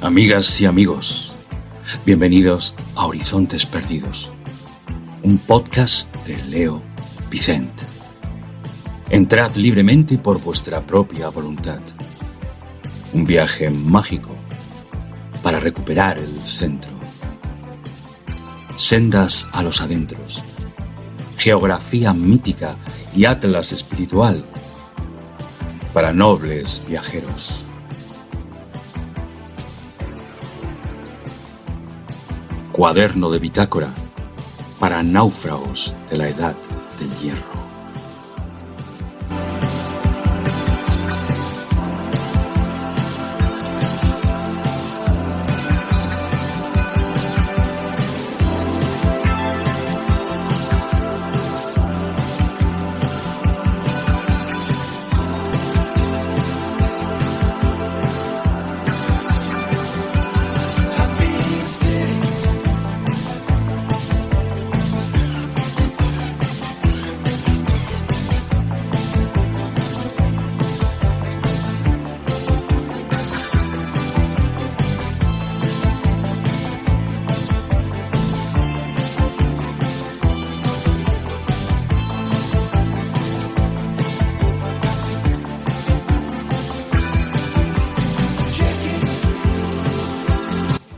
Amigas y amigos, bienvenidos a Horizontes Perdidos, un podcast de Leo Vicent. Entrad libremente por vuestra propia voluntad. Un viaje mágico para recuperar el centro. Sendas a los adentros. Geografía mítica y atlas espiritual para nobles viajeros. Cuaderno de bitácora para náufragos de la edad del hierro.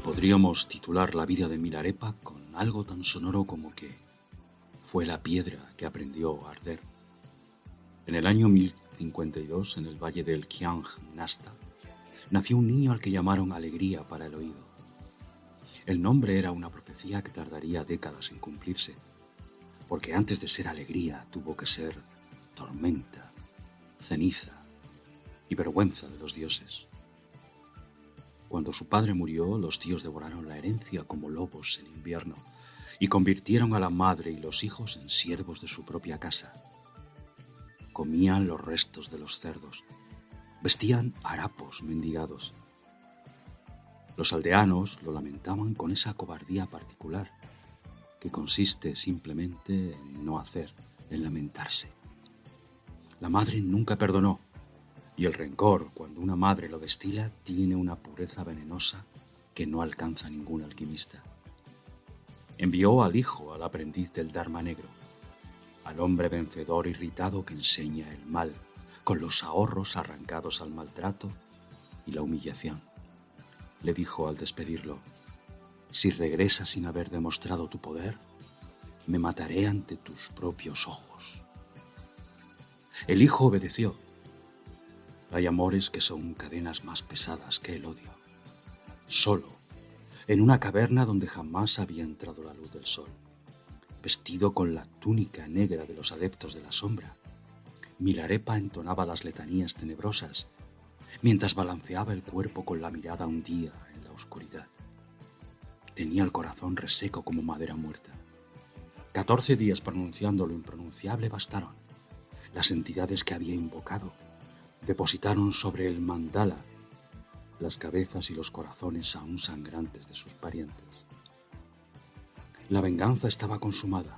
Podríamos titular la vida de Milarepa con algo tan sonoro como que fue la piedra que aprendió a arder. En el año 1052, en el valle del Kiang Nasta, nació un niño al que llamaron Alegría para el oído. El nombre era una profecía que tardaría décadas en cumplirse, porque antes de ser alegría tuvo que ser tormenta, ceniza y vergüenza de los dioses. Cuando su padre murió, los tíos devoraron la herencia como lobos en invierno y convirtieron a la madre y los hijos en siervos de su propia casa. Comían los restos de los cerdos, vestían harapos mendigados. Los aldeanos lo lamentaban con esa cobardía particular, que consiste simplemente en no hacer, en lamentarse. La madre nunca perdonó. Y el rencor, cuando una madre lo destila, tiene una pureza venenosa que no alcanza ningún alquimista. Envió al hijo, al aprendiz del Dharma negro, al hombre vencedor irritado que enseña el mal, con los ahorros arrancados al maltrato y la humillación. Le dijo al despedirlo: si regresas sin haber demostrado tu poder, me mataré ante tus propios ojos. El hijo obedeció. Hay amores que son cadenas más pesadas que el odio. Solo, en una caverna donde jamás había entrado la luz del sol, vestido con la túnica negra de los adeptos de la sombra, Milarepa entonaba las letanías tenebrosas, mientras balanceaba el cuerpo con la mirada hundida en la oscuridad. Tenía el corazón reseco como madera muerta. 14 días pronunciando lo impronunciable bastaron. Las entidades que había invocado depositaron sobre el mandala las cabezas y los corazones aún sangrantes de sus parientes. La venganza estaba consumada.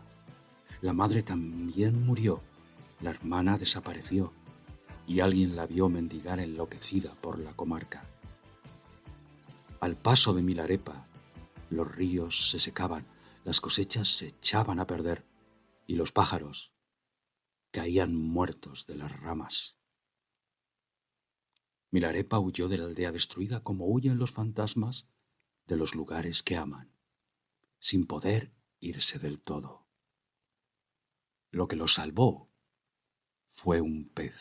La madre también murió, la hermana desapareció y alguien la vio mendigar enloquecida por la comarca. Al paso de Milarepa, los ríos se secaban, las cosechas se echaban a perder y los pájaros caían muertos de las ramas. Milarepa huyó de la aldea destruida como huyen los fantasmas de los lugares que aman, sin poder irse del todo. Lo que lo salvó fue un pez.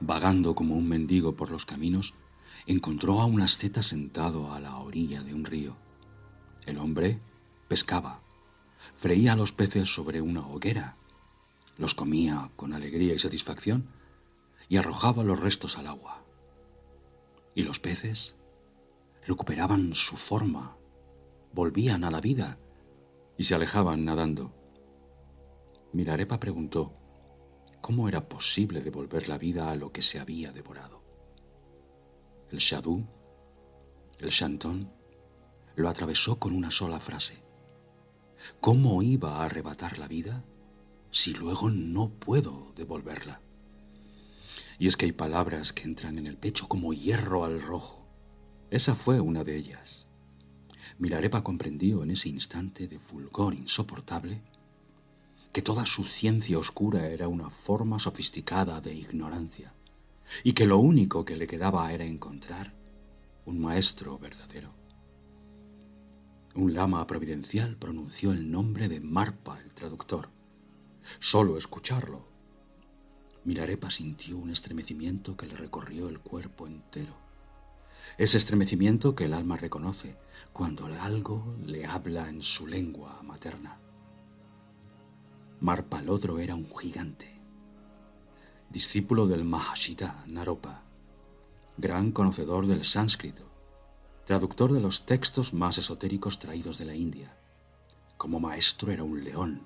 Vagando como un mendigo por los caminos, encontró a un asceta sentado a la orilla de un río. El hombre pescaba, freía los peces sobre una hoguera, los comía con alegría y satisfacción y arrojaba los restos al agua. Y los peces recuperaban su forma, volvían a la vida y se alejaban nadando. Milarepa preguntó cómo era posible devolver la vida a lo que se había devorado. El Shadú, el Shanton, lo atravesó con una sola frase. ¿Cómo iba a arrebatar la vida si luego no puedo devolverla? Y es que hay palabras que entran en el pecho como hierro al rojo. Esa fue una de ellas. Milarepa comprendió en ese instante de fulgor insoportable que toda su ciencia oscura era una forma sofisticada de ignorancia y que lo único que le quedaba era encontrar un maestro verdadero. Un lama providencial pronunció el nombre de Marpa, el traductor. Solo escucharlo, Milarepa sintió un estremecimiento que le recorrió el cuerpo entero. Ese estremecimiento que el alma reconoce cuando algo le habla en su lengua materna. Marpa Lodro era un gigante, discípulo del Mahashita Naropa, gran conocedor del sánscrito, traductor de los textos más esotéricos traídos de la India. Como maestro era un león,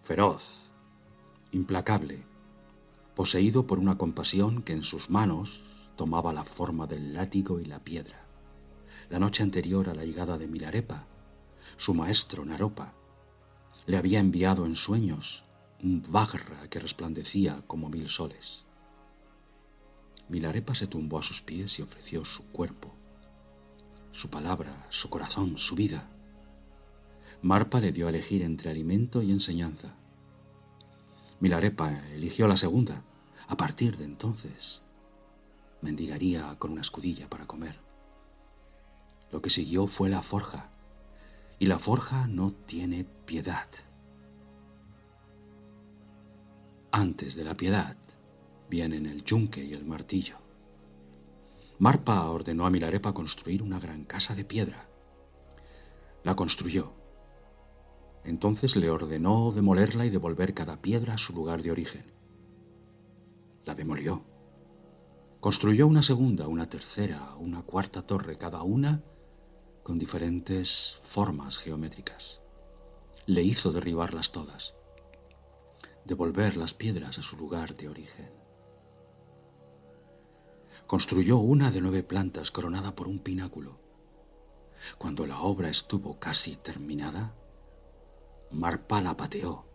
feroz, implacable, poseído por una compasión que en sus manos tomaba la forma del látigo y la piedra. La noche anterior a la llegada de Milarepa, su maestro Naropa le había enviado en sueños un Vajra que resplandecía como 1000 soles. Milarepa se tumbó a sus pies y ofreció su cuerpo, su palabra, su corazón, su vida. Marpa le dio a elegir entre alimento y enseñanza. Milarepa eligió la segunda. A partir de entonces, mendigaría con una escudilla para comer. Lo que siguió fue la forja, y la forja no tiene piedad. Antes de la piedad vienen el yunque y el martillo. Marpa ordenó a Milarepa construir una gran casa de piedra. La construyó. Entonces le ordenó demolerla y devolver cada piedra a su lugar de origen. La demolió. Construyó una segunda, una tercera, una cuarta torre, cada una con diferentes formas geométricas. Le hizo derribarlas todas, devolver las piedras a su lugar de origen. Construyó una de 9 plantas coronada por un pináculo. Cuando la obra estuvo casi terminada, Marpa la pateó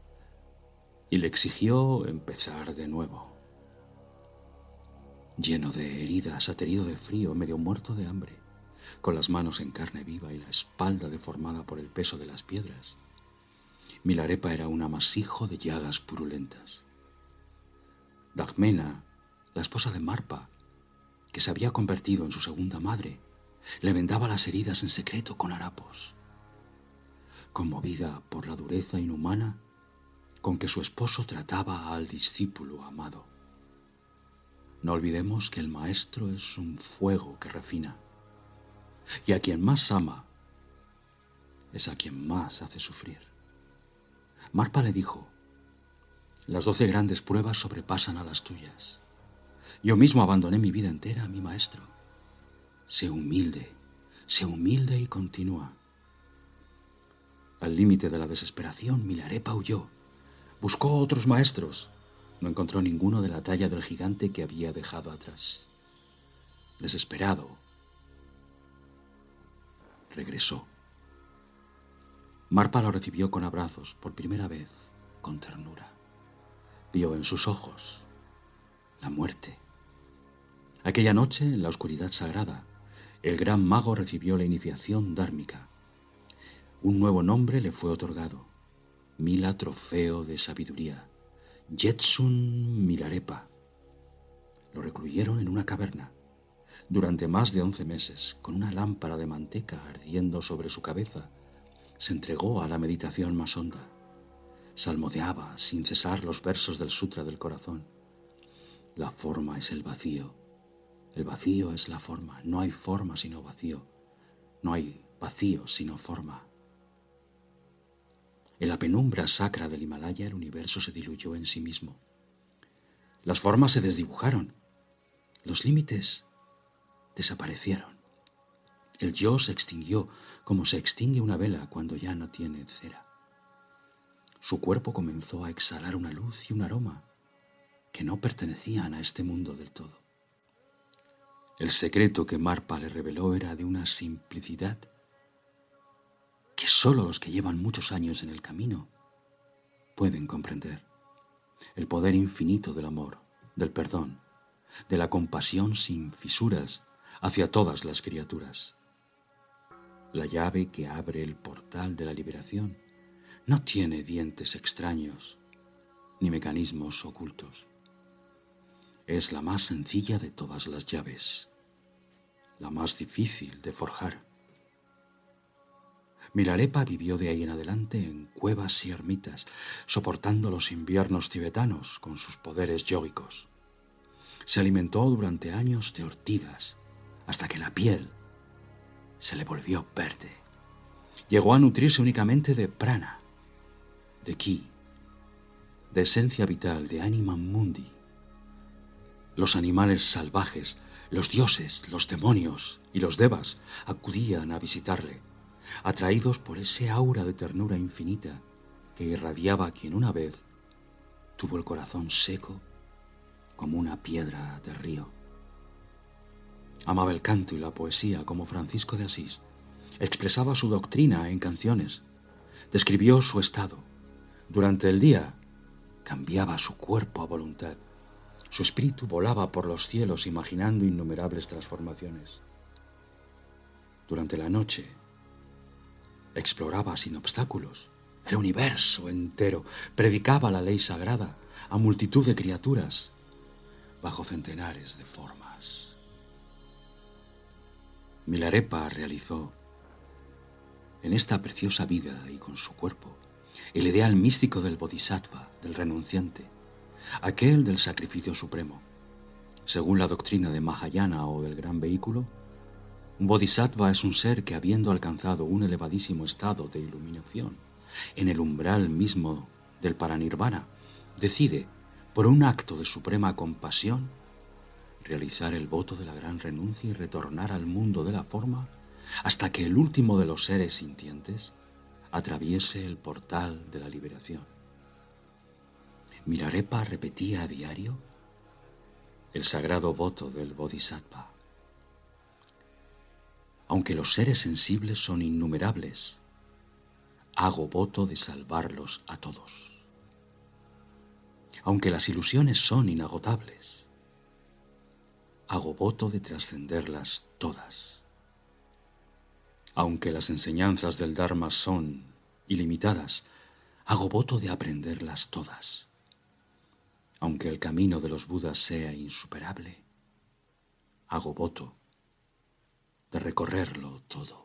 y le exigió empezar de nuevo. Lleno de heridas, aterido de frío, medio muerto de hambre, con las manos en carne viva y la espalda deformada por el peso de las piedras, Milarepa era un amasijo de llagas purulentas. Dagmena, la esposa de Marpa, que se había convertido en su segunda madre, le vendaba las heridas en secreto con harapos. Conmovida por la dureza inhumana con que su esposo trataba al discípulo amado. No olvidemos que el maestro es un fuego que refina, y a quien más ama es a quien más hace sufrir. Marpa le dijo: las 12 grandes pruebas sobrepasan a las tuyas. Yo mismo abandoné mi vida entera a mi maestro. Sé humilde y continúa. Al límite de la desesperación, Milarepa huyó. Buscó otros maestros. No encontró ninguno de la talla del gigante que había dejado atrás. Desesperado, regresó. Marpa lo recibió con abrazos, por primera vez, con ternura. Vio en sus ojos la muerte. Aquella noche, en la oscuridad sagrada, el gran mago recibió la iniciación dármica. Un nuevo nombre le fue otorgado: Mila Trofeo de Sabiduría, Jetsun Milarepa. Lo recluyeron en una caverna durante más de 11 meses, con una lámpara de manteca ardiendo sobre su cabeza. Se entregó a la meditación más honda. Salmodiaba sin cesar los versos del Sutra del Corazón. La forma es el vacío es la forma. No hay forma sino vacío. No hay vacío sino forma. En la penumbra sacra del Himalaya el universo se diluyó en sí mismo. Las formas se desdibujaron. Los límites desaparecieron. El yo se extinguió como se extingue una vela cuando ya no tiene cera. Su cuerpo comenzó a exhalar una luz y un aroma que no pertenecían a este mundo del todo. El secreto que Marpa le reveló era de una simplicidad que solo los que llevan muchos años en el camino pueden comprender. El poder infinito del amor, del perdón, de la compasión sin fisuras hacia todas las criaturas. La llave que abre el portal de la liberación no tiene dientes extraños ni mecanismos ocultos. Es la más sencilla de todas las llaves, la más difícil de forjar. Milarepa vivió de ahí en adelante en cuevas y ermitas, soportando los inviernos tibetanos con sus poderes yógicos. Se alimentó durante años de ortigas, hasta que la piel se le volvió verde. Llegó a nutrirse únicamente de prana, de ki, de esencia vital, de anima mundi. Los animales salvajes, los dioses, los demonios y los devas acudían a visitarle, atraídos por ese aura de ternura infinita que irradiaba a quien una vez tuvo el corazón seco como una piedra de río. Amaba el canto y la poesía como Francisco de Asís. Expresaba su doctrina en canciones. Describió su estado. Durante el día cambiaba su cuerpo a voluntad. Su espíritu volaba por los cielos imaginando innumerables transformaciones. Durante la noche exploraba sin obstáculos el universo entero. Predicaba la ley sagrada a multitud de criaturas bajo centenares de formas. Milarepa realizó en esta preciosa vida y con su cuerpo el ideal místico del bodhisattva, del renunciante, aquel del sacrificio supremo. Según la doctrina de Mahayana o del gran vehículo, un bodhisattva es un ser que, habiendo alcanzado un elevadísimo estado de iluminación en el umbral mismo del paranirvana, decide, por un acto de suprema compasión, realizar el voto de la gran renuncia y retornar al mundo de la forma hasta que el último de los seres sintientes atraviese el portal de la liberación. Milarepa repetía a diario el sagrado voto del bodhisattva. Aunque los seres sensibles son innumerables, hago voto de salvarlos a todos. Aunque las ilusiones son inagotables, hago voto de trascenderlas todas. Aunque las enseñanzas del Dharma son ilimitadas, hago voto de aprenderlas todas. Aunque el camino de los Budas sea insuperable, hago voto de recorrerlo todo.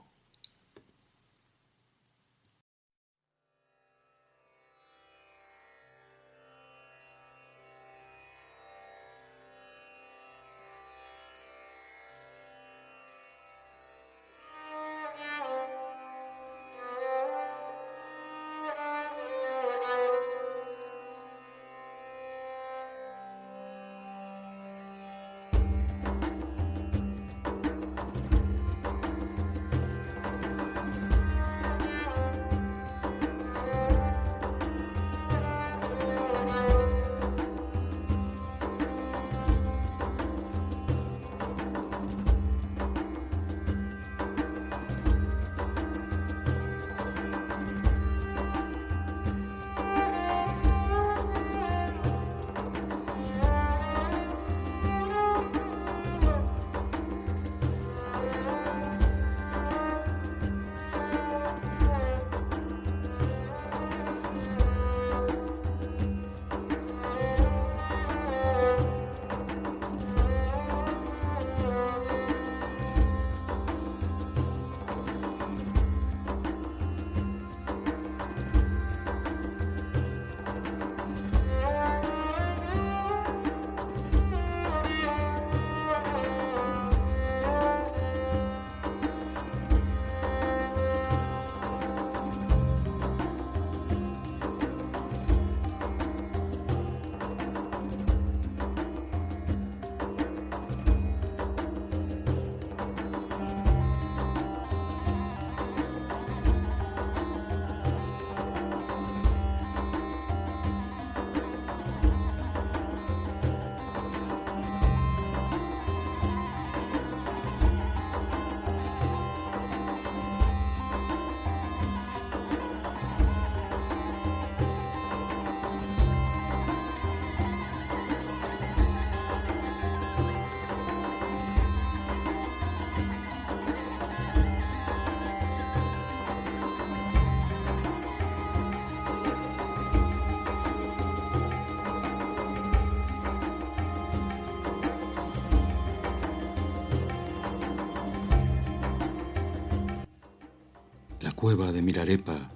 cueva de Milarepa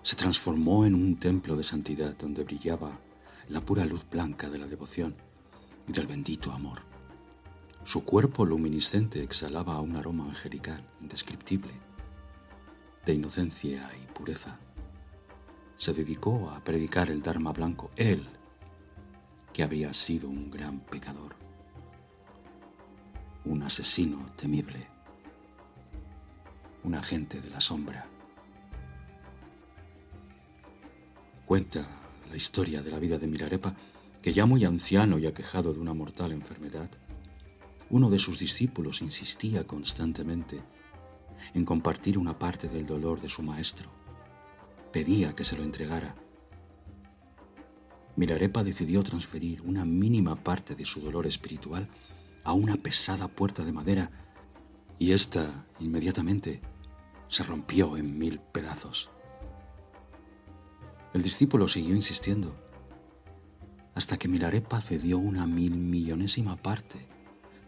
se transformó en un templo de santidad donde brillaba la pura luz blanca de la devoción y del bendito amor. Su cuerpo luminiscente exhalaba un aroma angelical indescriptible, de inocencia y pureza. Se dedicó a predicar el Dharma blanco, él, que habría sido un gran pecador, un asesino temible, un agente de la sombra. Cuenta la historia de la vida de Milarepa que ya muy anciano y aquejado de una mortal enfermedad, uno de sus discípulos insistía constantemente en compartir una parte del dolor de su maestro. Pedía que se lo entregara. Milarepa decidió transferir una mínima parte de su dolor espiritual a una pesada puerta de madera y ésta inmediatamente se rompió en 1000 pedazos. El discípulo siguió insistiendo hasta que Milarepa cedió una 1000.000.000ª parte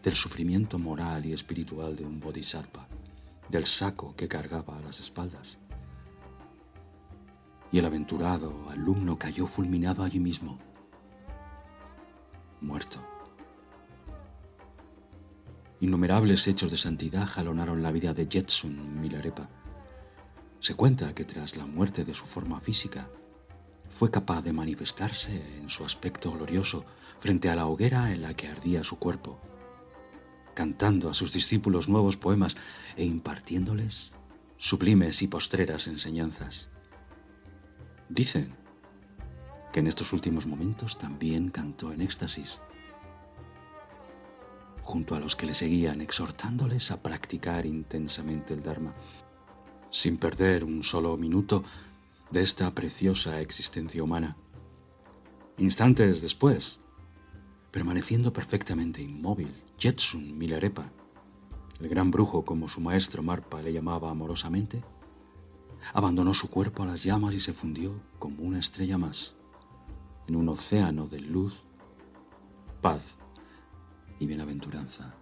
del sufrimiento moral y espiritual de un bodhisattva, del saco que cargaba a las espaldas. Y el aventurado alumno cayó fulminado allí mismo, muerto. Innumerables hechos de santidad jalonaron la vida de Jetsun Milarepa. Se cuenta que tras la muerte de su forma física, fue capaz de manifestarse en su aspecto glorioso frente a la hoguera en la que ardía su cuerpo, cantando a sus discípulos nuevos poemas e impartiéndoles sublimes y postreras enseñanzas. Dicen que en estos últimos momentos también cantó en éxtasis, junto a los que le seguían, exhortándoles a practicar intensamente el Dharma, sin perder un solo minuto de esta preciosa existencia humana. Instantes después, permaneciendo perfectamente inmóvil, Jetsun Milarepa, el gran brujo como su maestro Marpa le llamaba amorosamente, abandonó su cuerpo a las llamas y se fundió como una estrella más en un océano de luz, paz y bienaventuranza.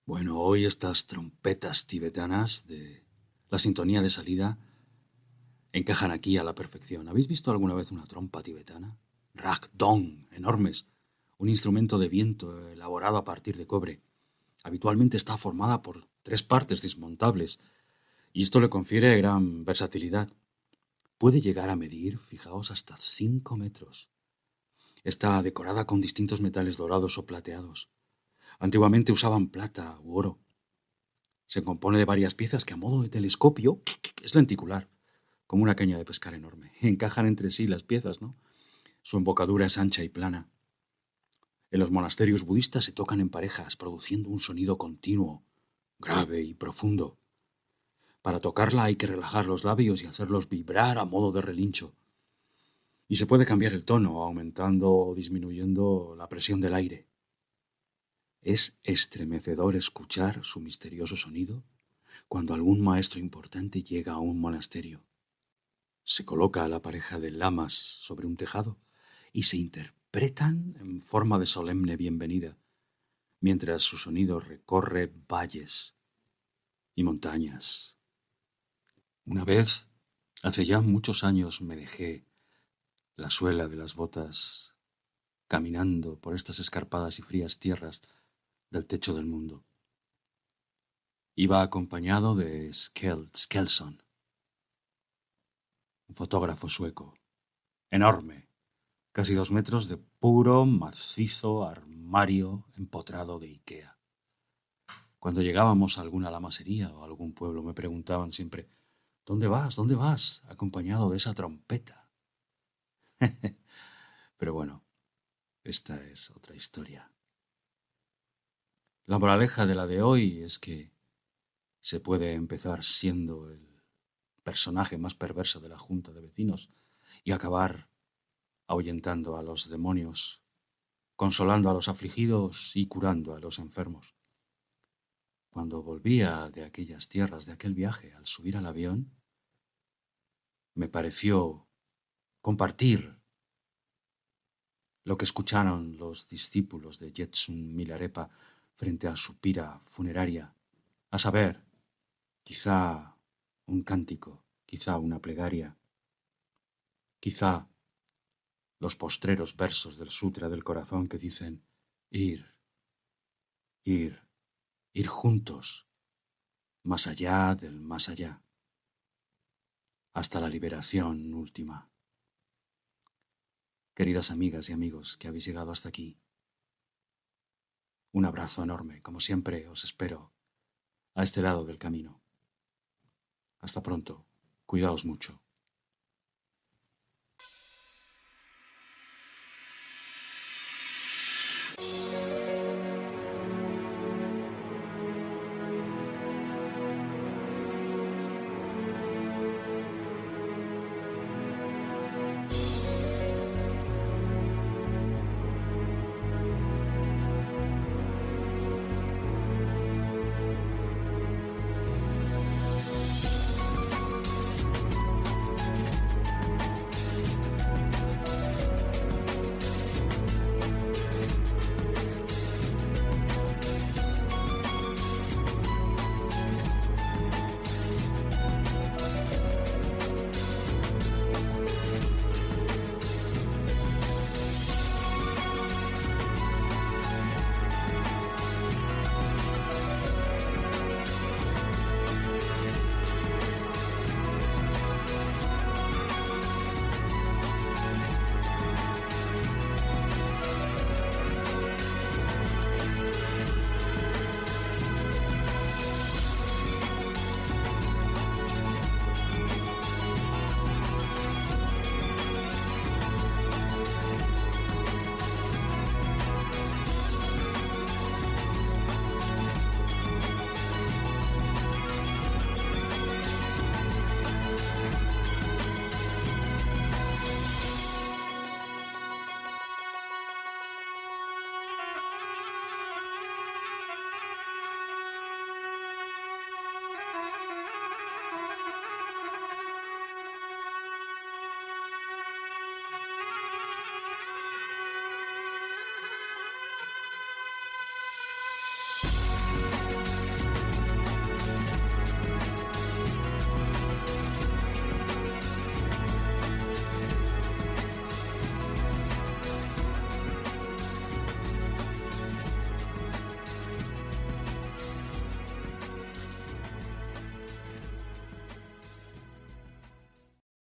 Bueno, hoy estas trompetas tibetanas de la sintonía de salida encajan aquí a la perfección. ¿Habéis visto alguna vez una trompa tibetana? Ragdong, enormes, un instrumento de viento elaborado a partir de cobre. Habitualmente está formada por 3 partes desmontables y esto le confiere gran versatilidad. Puede llegar a medir, fijaos, hasta 5 metros. Está decorada con distintos metales dorados o plateados. Antiguamente usaban plata u oro. Se compone de varias piezas que a modo de telescopio es lenticular, como una caña de pescar enorme. Encajan entre sí las piezas, ¿no? Su embocadura es ancha y plana. En los monasterios budistas se tocan en parejas, produciendo un sonido continuo, grave y profundo. Para tocarla hay que relajar los labios y hacerlos vibrar a modo de relincho. Y se puede cambiar el tono, aumentando o disminuyendo la presión del aire. Es estremecedor escuchar su misterioso sonido cuando algún maestro importante llega a un monasterio. Se coloca a la pareja de lamas sobre un tejado y se interpretan en forma de solemne bienvenida, mientras su sonido recorre valles y montañas. Una vez, hace ya muchos años, me dejé la suela de las botas caminando por estas escarpadas y frías tierras del techo del mundo. Iba acompañado de Skellson, un fotógrafo sueco, enorme, casi 2 metros de puro, macizo armario empotrado de Ikea. Cuando llegábamos a alguna lamasería o a algún pueblo me preguntaban siempre, ¿dónde vas? ¿Dónde vas? Acompañado de esa trompeta. Pero bueno, esta es otra historia. La moraleja de la de hoy es que se puede empezar siendo el personaje más perverso de la junta de vecinos y acabar ahuyentando a los demonios, consolando a los afligidos y curando a los enfermos. Cuando volvía de aquellas tierras, de aquel viaje, al subir al avión, me pareció compartir lo que escucharon los discípulos de Jetsun Milarepa frente a su pira funeraria, a saber, quizá un cántico, quizá una plegaria, quizá los postreros versos del Sutra del Corazón que dicen ir, ir, ir juntos, más allá del más allá, hasta la liberación última. Queridas amigas y amigos que habéis llegado hasta aquí, un abrazo enorme, como siempre os espero a este lado del camino. Hasta pronto, cuidaos mucho.